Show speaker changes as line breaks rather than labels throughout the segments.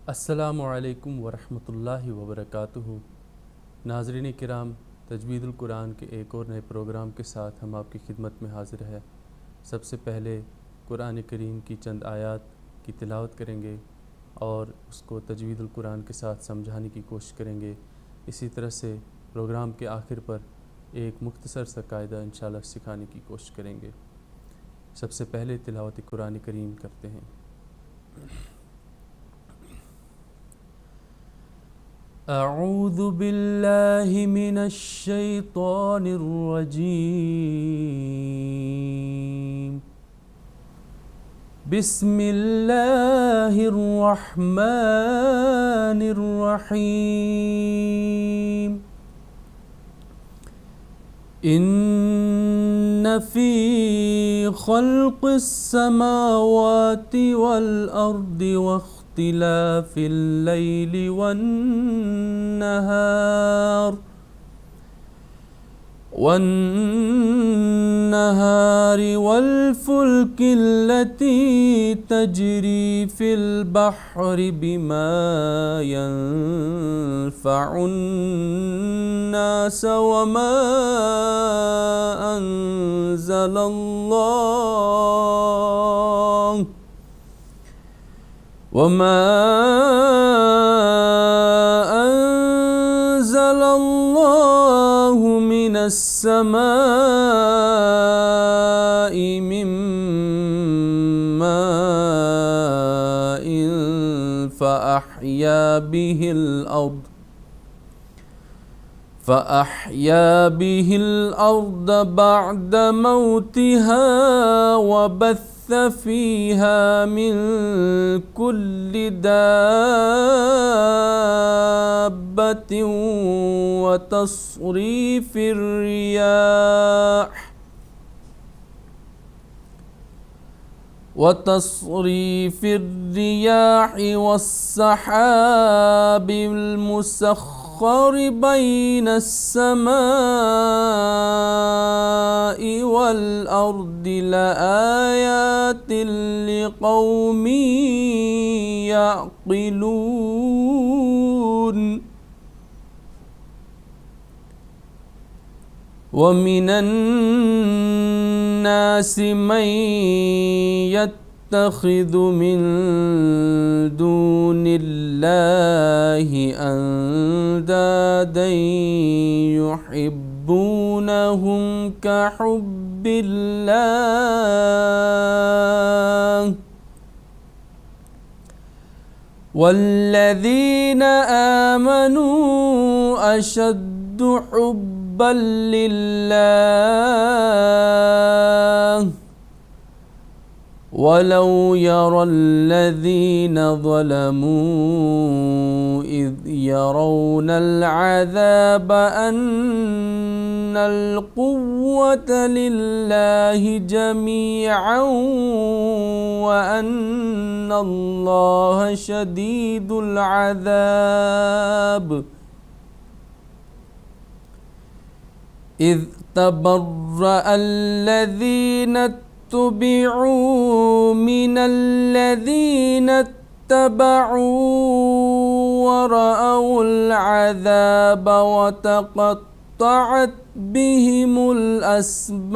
السلام علیکم ورحمۃ اللہ وبرکاتہ۔ ناظرین کرام، تجوید القرآن کے ایک اور نئے پروگرام کے ساتھ ہم آپ کی خدمت میں حاضر ہے۔ سب سے پہلے قرآن کریم کی چند آیات کی تلاوت کریں گے اور اس کو تجوید القرآن کے ساتھ سمجھانے کی کوشش کریں گے۔ اسی طرح سے پروگرام کے آخر پر ایک مختصر سا قاعدہ انشاءاللہ سکھانے کی کوشش کریں گے۔ سب سے پہلے تلاوت قرآن کریم کرتے ہیں۔ اعوذ باللہ من الشیطان الرجیم، بسم اللہ الرحمن الرحیم۔ ان فی خلق السماوات والارض واختلاف اللیل والنهار والفلك التي تجري في البحر بما ينفع الناس وما أنزل الله من السماء من ماء فأحيا به الأرض بعد موتها وبث فيها من كل دابة وتصريف الرياح والسحاب المسخر بين السماء والأرض لآيات لقوم يعقلون۔ ومن الناس من يتخذ من دون الله أندادا يحبونهم كحب الله والذين آمنوا أشد حبا لله ولو يرى الذين ظلموا إذ يرون العذاب أن القوة لله جميعا وأن الله شديد العذاب إذ تبرأ الذين اتبعوا من الذين اتبعوا ورأوا العذاب وتقطعت بهم الأسباب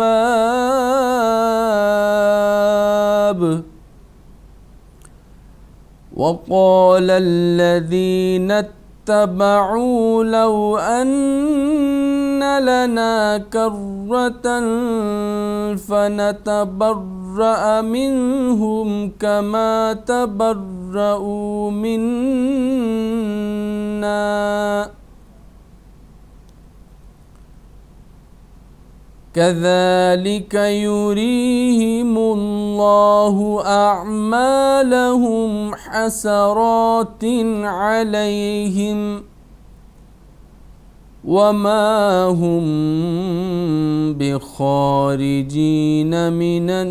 وقال الذين اتبعوا لو أن لنا كرة فنتبرأ منهم كما تبرأوا منا كذلك يريهم الله أعمالهم حسرات عليهم وما هم بخارجين من النار۔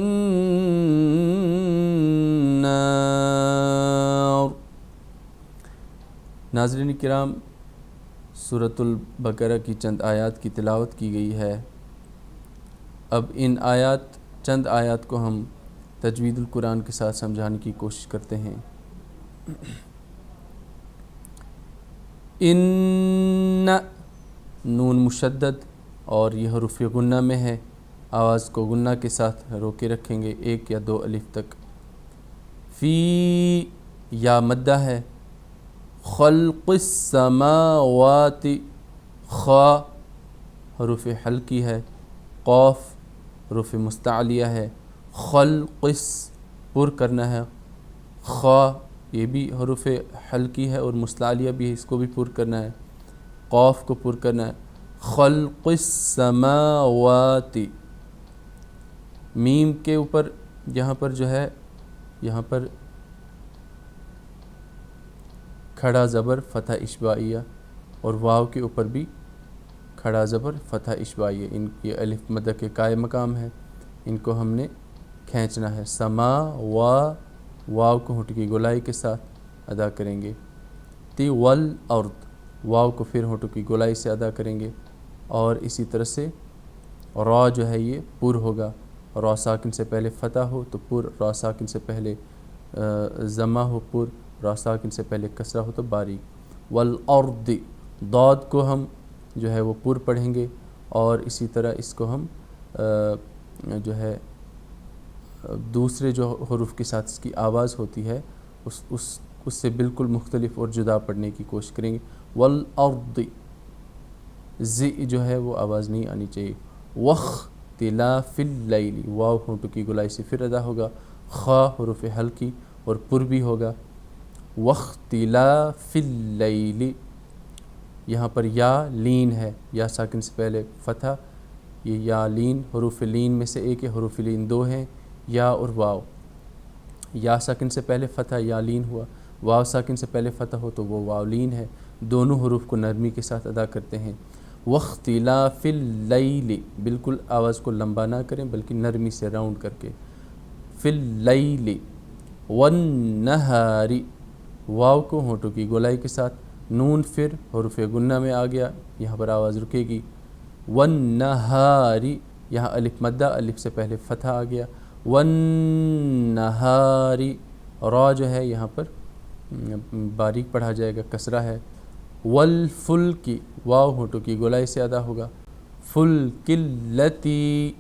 ناظرین کرام، سورۃ البقرہ کی چند آیات کی تلاوت کی گئی ہے۔ اب ان چند آیات کو ہم تجوید القرآن کے ساتھ سمجھانے کی کوشش کرتے ہیں۔ ان نون مشدد اور یہ حروف غنہ میں ہے، آواز کو غنہ کے ساتھ روکے رکھیں گے 1 یا 2 الف تک۔ فی یا مدہ ہے، خلق السماوات خا حروف حلقی ہے، قاف حروف مستعلیہ ہے، خلقس پر کرنا ہے، خا یہ بھی حروف حلقی ہے اور مستعلیہ بھی ہے، اس کو بھی پر کرنا ہے، قاف کو پر کرنا ہے، خلق السماوات۔ میم کے اوپر یہاں پر جو ہے یہاں پر کھڑا زبر فتح اشباعیہ، اور واو کے اوپر بھی کھڑا زبر فتح اشباعیہ، ان کی الف مدہ کے قائم مقام ہے، ان کو ہم نے کھینچنا ہے۔ سما واو کو ہونٹ کی گولائی کے ساتھ ادا کریں گے۔ تی والارض واو کو پھر ہونٹ کی گولائی سے ادا کریں گے، اور اسی طرح سے را جو ہے یہ پر ہوگا، را ساکن سے پہلے فتح ہو تو پر، را ساکن سے پہلے ضمہ ہو پر، را ساکن سے پہلے کسرہ ہو تو باریک۔ والارض ضاد کو ہم جو ہے وہ پر پڑھیں گے، اور اسی طرح اس کو ہم جو ہے دوسرے جو حروف کے ساتھ اس کی آواز ہوتی ہے اس سے بالکل مختلف اور جدا پڑھنے کی کوشش کریں گے۔ والارض زی جو ہے وہ آواز نہیں آنی چاہیے۔ واختلاف اللیل واو ہونٹ کی گولائی سے پھر ادا ہوگا، خا حروف حلقی اور پر بھی ہوگا۔ واختلاف اللیل یہاں پر یا لین ہے، یا ساکن سے پہلے فتح، یہ یا لین حروف لین میں سے ایک ہے، حروف لین 2 ہیں، یا اور واو۔ یا ساکن سے پہلے فتح یا لین ہوا، واو ساکن سے پہلے فتح ہو تو وہ واو لین ہے، دونوں حروف کو نرمی کے ساتھ ادا کرتے ہیں۔ واختلاف اللیل بالکل آواز کو لمبا نہ کریں بلکہ نرمی سے راؤنڈ کر کے، فی اللیل والنہار واو کو ہونٹوں کی گولائی کے ساتھ، نون پھر حروف غنہ میں آ گیا، یہاں پر آواز رکے گی۔ والنہار یہاں الف مدہ، الف سے پہلے فتح آ گیا، والنہار را جو ہے یہاں پر باریک پڑھا جائے گا، کسرہ ہے۔ والفلک واو ہونٹوں کی گولائی سے ادا ہوگا، فلک التی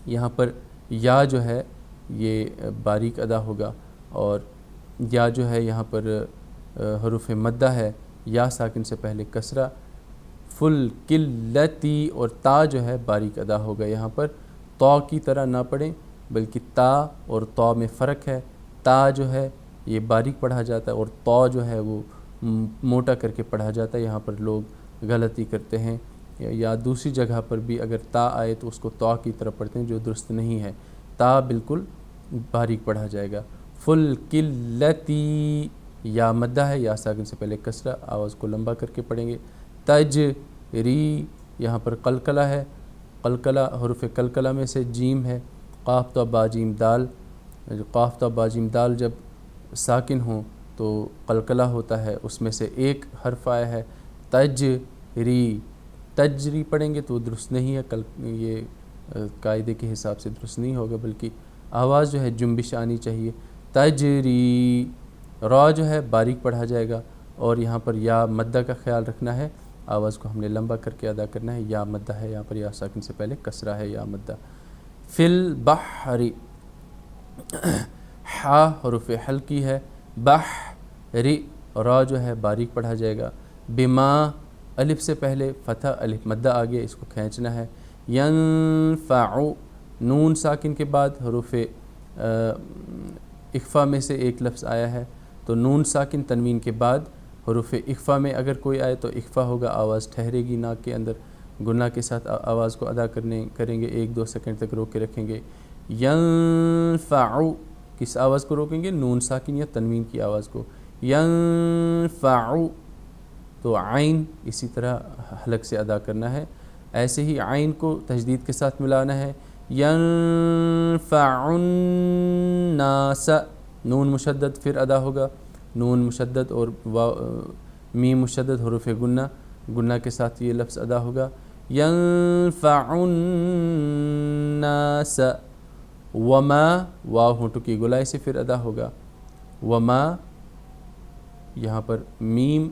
یہاں پر یا جو ہے یہ باریک ادا ہوگا، اور یا جو ہے یہاں پر حروف مدہ ہے، یا ساکن سے پہلے کسرہ، فلک التی، اور تا جو ہے باریک ادا ہوگا، یہاں پر تا کی طرح نہ پڑھیں بلکہ تا اور تا میں فرق ہے، تا جو ہے یہ باریک پڑھا جاتا ہے اور تا جو ہے وہ موٹا کر کے پڑھا جاتا ہے، یہاں پر لوگ غلطی کرتے ہیں، یا دوسری جگہ پر بھی اگر تا آئے تو اس کو تا کی طرح پڑھتے ہیں جو درست نہیں ہے، تا بالکل باریک پڑھا جائے گا۔ فلک التی یا مدہ ہے، یا ساکن سے پہلے کسرہ، آواز کو لمبا کر کے پڑھیں گے۔ تجری یہاں پر قلقلہ ہے، قلقلہ حروف قلقلہ میں سے جیم ہے، قاف تا با جیم دال، قاف تا با جیم دال جب ساکن ہوں تو قلقلہ ہوتا ہے، اس میں سے ایک حرف آیا ہے تجری، تجری پڑھیں گے تو درست نہیں ہے، یہ قاعدے کے حساب سے درست نہیں ہوگا، بلکہ آواز جو ہے جنبش آنی چاہیے۔ تجری را جو ہے باریک پڑھا جائے گا، اور یہاں پر یا مدہ کا خیال رکھنا ہے، آواز کو ہم نے لمبا کر کے ادا کرنا ہے، یا مدہ ہے یہاں پر، یا ساکن سے پہلے کسرہ ہے، یا مدہ۔ فی البحر حا حروف حلقی ہے، بحر را جو ہے باریک پڑھا جائے گا، بما الف سے پہلے فتح، الف مدہ آ گیا، اس کو کھینچنا ہے۔ ینفع نون ساکن کے بعد حروف اخفا میں سے ایک لفظ آیا ہے، تو نون ساکن تنوین کے بعد حروف اخفا میں اگر کوئی آئے تو اخفا ہوگا، آواز ٹھہرے گی ناک کے اندر، گناہ کے ساتھ آواز کو ادا کریں گے، 1-2 سیکنڈ تک روک کے رکھیں گے۔ ینفع کس آواز کو روکیں گے؟ نون ساکن یا تنوین کی آواز کو، ینفع تو عین اسی طرح حلق سے ادا کرنا ہے، ایسے ہی عین کو تشدید کے ساتھ ملانا ہے، ینفع الناس نون مشدد پھر ادا ہوگا، نون مشدد اور میم مشدد حروف گنہ کے ساتھ یہ لفظ ادا ہوگا، ینفع الناس، وما واو ہونٹوں کی گولائی سے پھر ادا ہوگا، وما یہاں پر میم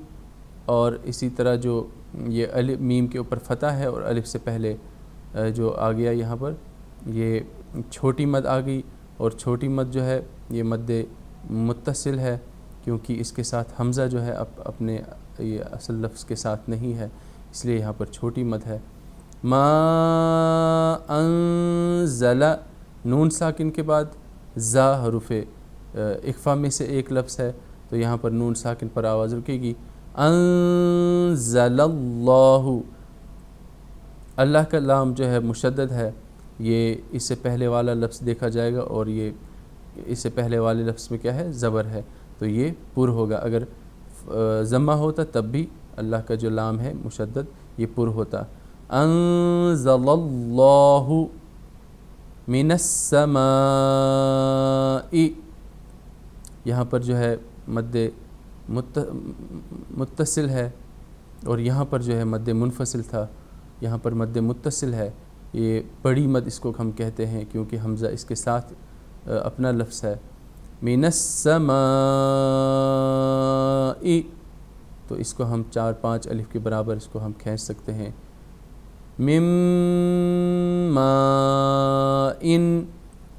اور اسی طرح جو یہ الف میم کے اوپر فتح ہے اور الف سے پہلے جو آ گیا یہاں پر یہ چھوٹی مد آ گئی، اور چھوٹی مد جو ہے یہ مد متصل ہے کیونکہ اس کے ساتھ حمزہ جو ہے اپنے یہ اصل لفظ کے ساتھ نہیں ہے، اس لیے یہاں پر چھوٹی مد ہے۔ ما انزل، نون ساکن کے بعد زا حروف اخفا میں سے ایک لفظ ہے تو یہاں پر نون ساکن پر آواز رکے گی۔ انزل اللہ، اللہ کا لام جو ہے مشدد ہے، یہ اس سے پہلے والا لفظ دیکھا جائے گا اور یہ اس سے پہلے والے لفظ میں کیا ہے، زبر ہے، تو یہ پر ہوگا۔ اگر ضمہ ہوتا تب بھی اللہ کا جو لام ہے مشدد یہ پر ہوتا۔ انزل اللہ من السماء، یہاں پر جو ہے مد متصل ہے اور یہاں پر جو ہے مد منفصل تھا، یہاں پر مد متصل ہے، یہ بڑی مد اس کو ہم کہتے ہیں کیونکہ حمزہ اس کے ساتھ اپنا لفظ ہے۔ من السماء، تو اس کو ہم 4-5 الف کے برابر اس کو ہم کھینچ سکتے ہیں۔ من ماء،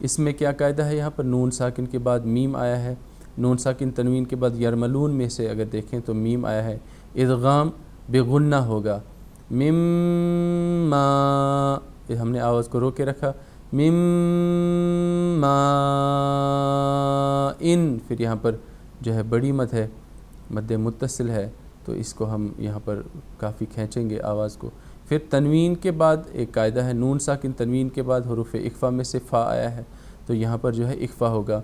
اس میں کیا قاعدہ ہے، یہاں پر نون ساکن کے بعد میم آیا ہے، نون ساکن تنوین کے بعد یرملون میں سے اگر دیکھیں تو میم آیا ہے، ادغام بغنہ ہوگا۔ من ماء، ہم نے آواز کو روکے رکھا، من ماء، پھر یہاں پر جو ہے بڑی مد ہے، مد متصل ہے، تو اس کو ہم یہاں پر کافی کھینچیں گے آواز کو۔ پھر تنوین کے بعد ایک قاعدہ ہے، نون ساکن تنوین کے بعد حروف اخفا میں سے فا آیا ہے تو یہاں پر جو ہے اخفا ہوگا۔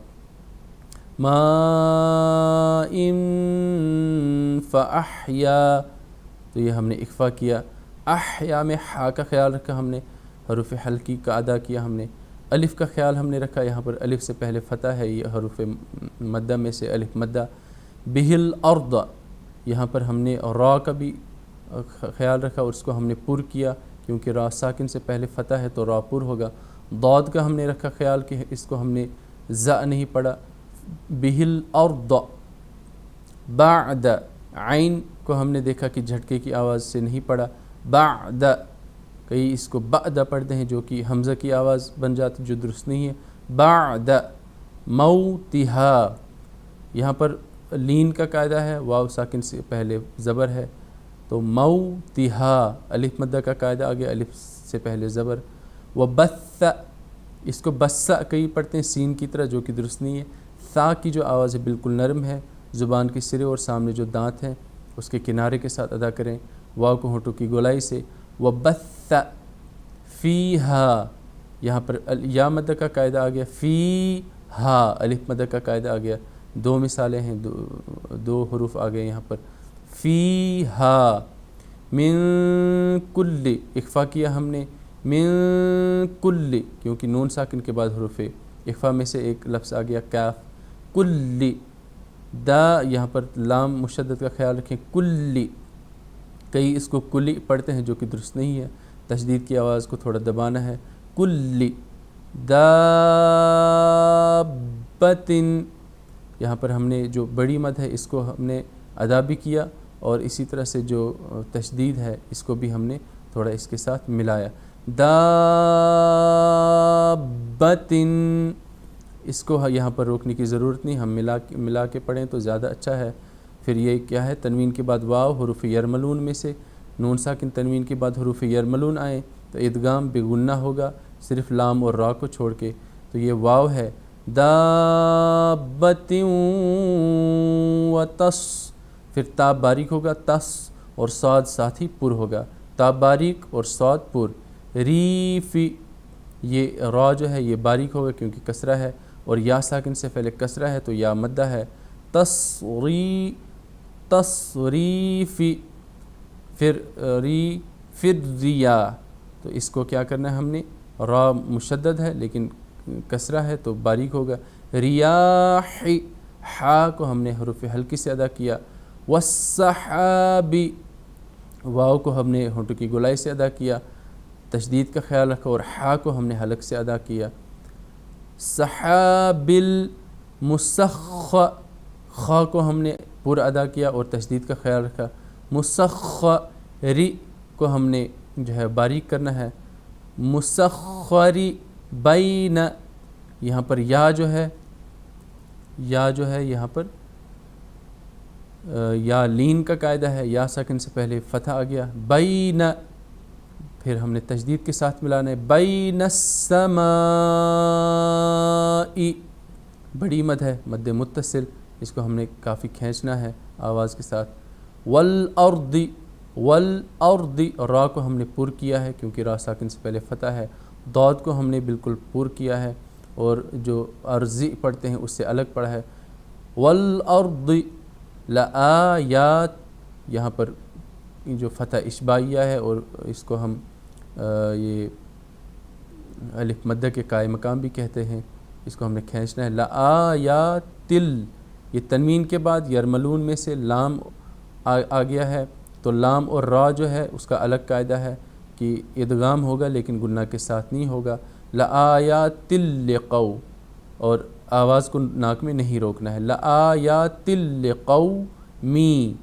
ماء فاحیا، تو یہ ہم نے اخفا کیا۔ احیا میں ہا کا خیال رکھا ہم نے، حروف حلقی کا ادا کیا ہم نے۔ الف کا خیال ہم نے رکھا، یہاں پر الف سے پہلے فتح ہے، یہ حروف مدہ میں سے الف مدہ۔ بہل ارض، یہاں پر ہم نے را کا بھی خیال رکھا اور اس کو ہم نے پر کیا کیونکہ را ساکن سے پہلے فتح ہے تو را پر ہوگا۔ ضاد کا ہم نے رکھا خیال کہ اس کو ہم نے ز نہیں پڑھا۔ بہل ارض، بعد، عین کو ہم نے دیکھا کہ جھٹکے کی آواز سے نہیں پڑھا، بعد، کئی اس کو بعد پڑھتے ہیں جو کہ حمزہ کی آواز بن جاتی جو درست نہیں ہے۔ بعد موتہا، یہاں پر لین کا قاعدہ ہے، واو ساکن سے پہلے زبر ہے تو موتہا، الف مدہ کا قاعدہ آگے الف سے پہلے زبر۔ وبث، اس کو بسا کئی پڑھتے ہیں سین کی طرح جو کہ درست نہیں ہے۔ ثا کی جو آواز ہے بالکل نرم ہے، زبان کے سرے اور سامنے جو دانت ہیں اس کے کنارے کے ساتھ ادا کریں، واو کو ہونٹوں کی گولائی سے۔ وبث فیہا، یہاں پر یا مدہ کا قاعدہ آ گیا، فیہا الف مدہ کا قاعدہ آ گیا، دو مثالیں ہیں، دو حروف آ گئے یہاں پر۔ فیہا، من کل، اخفا کیا ہم نے، من کل کیونکہ نون ساکن کے بعد حروف اخفا میں سے ایک لفظ آ گیا کاف۔ کل، دا، یہاں پر لام مشدد کا خیال رکھیں، کل، کئی اس کو کلی پڑھتے ہیں جو کہ درست نہیں ہے، تشدید کی آواز کو تھوڑا دبانا ہے۔ کل، دابت، یہاں پر ہم نے جو بڑی مد ہے اس کو ہم نے ادا بھی کیا اور اسی طرح سے جو تشدید ہے اس کو بھی ہم نے تھوڑا اس کے ساتھ ملایا۔ دابت، اس کو یہاں پر روکنے کی ضرورت نہیں، ہم ملا کے پڑھیں تو زیادہ اچھا ہے۔ پھر یہ کیا ہے، تنوین کے بعد واو، حروف یرملون میں سے نون ساکن تنوین کے بعد حروف یرملون آئیں تو ادغام بغنہ ہوگا صرف لام اور را کو چھوڑ کے، تو یہ واو ہے۔ دابت و تس، پھر تا باریک ہوگا، تس اور صاد ساتھ ہی پر ہوگا، تا باریک اور صاد پر۔ ریفی، یہ را جو ہے یہ باریک ہوگا کیونکہ کسرہ ہے اور یا ساکن سے پہلے کسرہ ہے تو یا مدہ ہے۔ تصریفی، پھر ریا، تو اس کو کیا کرنا ہے ہم نے، را مشدد ہے لیکن کسرہ ہے تو باریک ہوگا۔ ریاحی، ہا کو ہم نے حروف حلقی سے ادا کیا۔ والسحابی، واو کو ہم نے ہونٹوں کی گولائی سے ادا کیا، تشدید کا خیال رکھا اور ہا کو ہم نے حلق سے ادا کیا۔ سحاب المسخ، خا کو ہم نے پر ادا کیا اور تشدید کا خیال رکھا، مسخری کو ہم نے جو ہے باریک کرنا ہے، مسخری بین، یہاں پر یا جو ہے یہاں پر یا لین کا قاعدہ ہے، یا ساکن سے پہلے فتح آ گیا، بین، پھر ہم نے تشدید کے ساتھ ملانا ہے، بین السماء، بڑی مد ہے، مد متصل، اس کو ہم نے کافی کھینچنا ہے آواز کے ساتھ، والارض، والارض، را کو ہم نے پر کیا ہے کیونکہ را ساکن سے پہلے فتح ہے، ضاد کو ہم نے بالکل پر کیا ہے اور جو ارضی پڑھتے ہیں اس سے الگ پڑھا ہے، والارض لآیات، یہاں پر جو فتح اشبائیہ ہے اور اس کو ہم یہ الف مدہ کے قائم مقام بھی کہتے ہیں، اس کو ہم نے کھینچنا ہے، لآیات، یہ تنوین کے بعد یرملون میں سے لام آ گیا ہے، تو لام اور را جو ہے اس کا الگ قاعدہ ہے کہ ادغام ہوگا لیکن گنہ کے ساتھ نہیں ہوگا، لآیات لقوم، اور آواز کو ناک میں نہیں روکنا ہے، لآیات لقومی،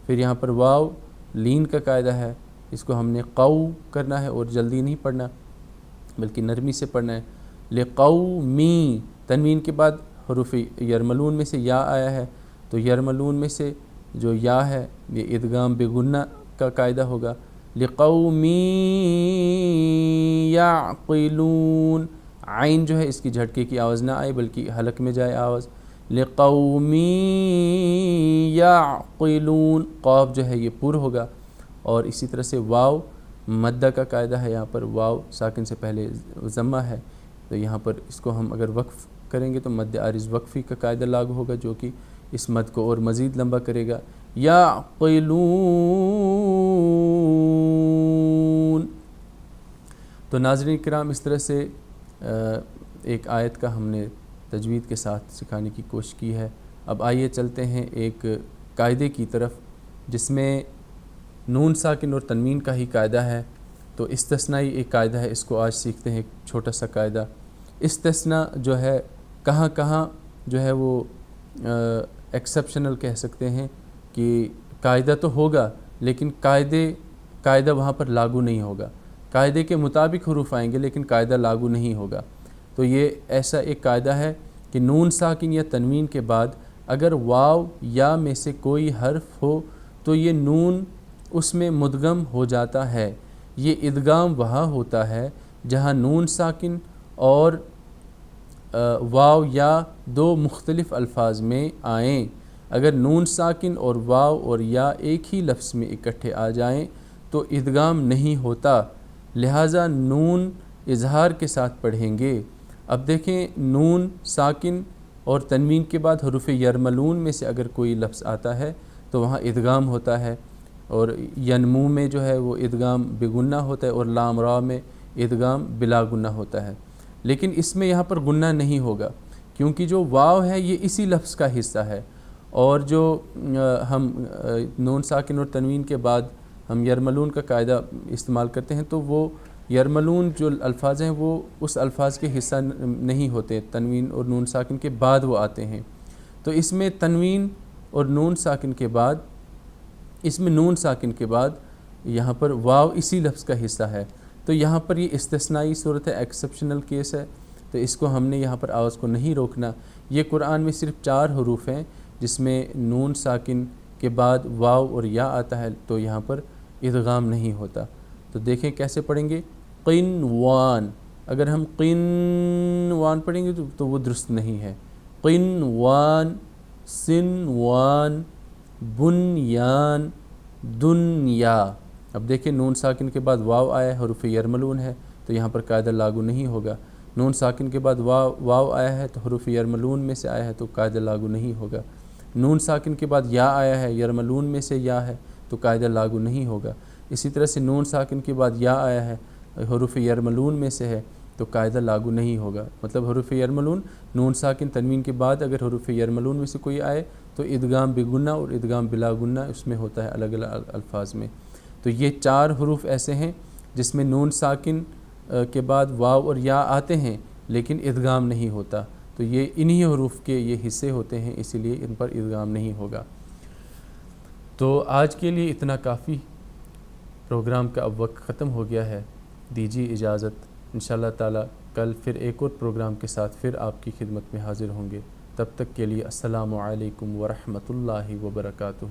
پھر یہاں پر واو لین کا قاعدہ ہے، اس کو ہم نے قو کرنا ہے اور جلدی نہیں پڑھنا بلکہ نرمی سے پڑھنا ہے، لقومی، تنوین کے بعد حروف یرملون میں سے یا آیا ہے، تو یرملون میں سے جو یا ہے یہ ادغام بگنہ کا قاعدہ ہوگا، لقومی یعقلون، عین جو ہے اس کی جھٹکے کی آواز نہ آئے بلکہ حلق میں جائے آواز، لقومی یعقلون، قاف جو ہے یہ پر ہوگا، اور اسی طرح سے واو مدہ کا قاعدہ ہے، یہاں پر واو ساکن سے پہلے ضمہ ہے، تو یہاں پر اس کو ہم اگر وقف کریں گے تو مد عارض وقفی کا قاعدہ لاگو ہوگا جو کہ اس مد کو اور مزید لمبا کرے گا، یعقلون۔ تو ناظرین کرام، اس طرح سے ایک آیت کا ہم نے تجوید کے ساتھ سکھانے کی کوشش کی ہے۔ اب آئیے چلتے ہیں ایک قاعدے کی طرف جس میں نون ساکن اور تنوین کا ہی قاعدہ ہے، تو استثنائی ایک قاعدہ ہے، اس کو آج سیکھتے ہیں، ایک چھوٹا سا قاعدہ۔ استثناء جو ہے کہاں کہاں جو ہے وہ ایکسیپشنل کہہ سکتے ہیں کہ قاعدہ تو ہوگا لیکن قاعدہ وہاں پر لاگو نہیں ہوگا، قاعدے کے مطابق حروف آئیں گے لیکن قاعدہ لاگو نہیں ہوگا۔ تو یہ ایسا ایک قاعدہ ہے کہ نون ساکن یا تنوین کے بعد اگر واو یا میں سے کوئی حرف ہو تو یہ نون اس میں مدغم ہو جاتا ہے۔ یہ ادغام وہاں ہوتا ہے جہاں نون ساکن اور واو یا دو مختلف الفاظ میں آئیں۔ اگر نون ساکن اور واو اور یا ایک ہی لفظ میں اکٹھے آ جائیں تو ادغام نہیں ہوتا، لہٰذا نون اظہار کے ساتھ پڑھیں گے۔ اب دیکھیں، نون ساکن اور تنوین کے بعد حروف یرملون میں سے اگر کوئی لفظ آتا ہے تو وہاں ادغام ہوتا ہے، اور ینمو میں جو ہے وہ ادغام بگنہ ہوتا ہے، اور لام را میں ادغام بلا گنہ ہوتا ہے۔ لیکن اس میں یہاں پر گنہ نہیں ہوگا کیونکہ جو واو ہے یہ اسی لفظ کا حصہ ہے، اور جو ہم نون ساکن اور تنوین کے بعد ہم یرملون کا قاعدہ استعمال کرتے ہیں تو وہ یرملون جو الفاظ ہیں وہ اس الفاظ کے حصہ نہیں ہوتے، تنوین اور نون ساکن کے بعد وہ آتے ہیں۔ تو اس میں تنوین اور نون ساکن کے بعد یہاں پر واو اسی لفظ کا حصہ ہے، تو یہاں پر یہ استثنائی صورت ہے، ایکسیپشنل کیس ہے، تو اس کو ہم نے یہاں پر آواز کو نہیں روکنا۔ یہ قرآن میں صرف 4 حروف ہیں جس میں نون ساکن کے بعد واو اور یا آتا ہے تو یہاں پر ادغام نہیں ہوتا۔ تو دیکھیں کیسے پڑھیں گے، قنوان، اگر ہم قنوان پڑھیں گے تو وہ درست نہیں ہے، قنوان، سنوان، بنیان، دنیا۔ اب دیکھیں نون ساکن کے بعد واو آیا ہے، حروف یرملون ہے تو یہاں پر قاعدہ لاگو نہیں ہوگا، نون ساکن کے بعد واو آیا ہے تو حروف یرملون میں سے آیا ہے تو قاعدہ لاگو نہیں ہوگا، نون ساکن کے بعد یا آیا ہے، یرملون میں سے یا ہے تو قاعدہ لاگو نہیں ہوگا۔ اسی طرح سے نون ساکن کے بعد یا آیا ہے، حروف یرملون میں سے ہے تو قاعدہ لاگو نہیں ہوگا، مطلب حروف یرملون، نون ساکن تنوین کے بعد اگر حروف یرملون میں سے کوئی آئے تو ادغام بگنہ اور ادغام بلا گنہ اس میں ہوتا ہے الگ الگ الفاظ میں۔ تو یہ 4 حروف ایسے ہیں جس میں نون ساکن کے بعد واو اور یا آتے ہیں لیکن ادغام نہیں ہوتا، تو یہ انہی حروف کے یہ حصے ہوتے ہیں، اسی لیے ان پر ادغام نہیں ہوگا۔ تو آج کے لیے اتنا کافی، پروگرام کا اب وقت ختم ہو گیا ہے، دیجیے اجازت۔ انشاءاللہ تعالی کل پھر ایک اور پروگرام کے ساتھ پھر آپ کی خدمت میں حاضر ہوں گے۔ تب تک کے لیے السلام علیکم ورحمۃ اللہ وبرکاتہ۔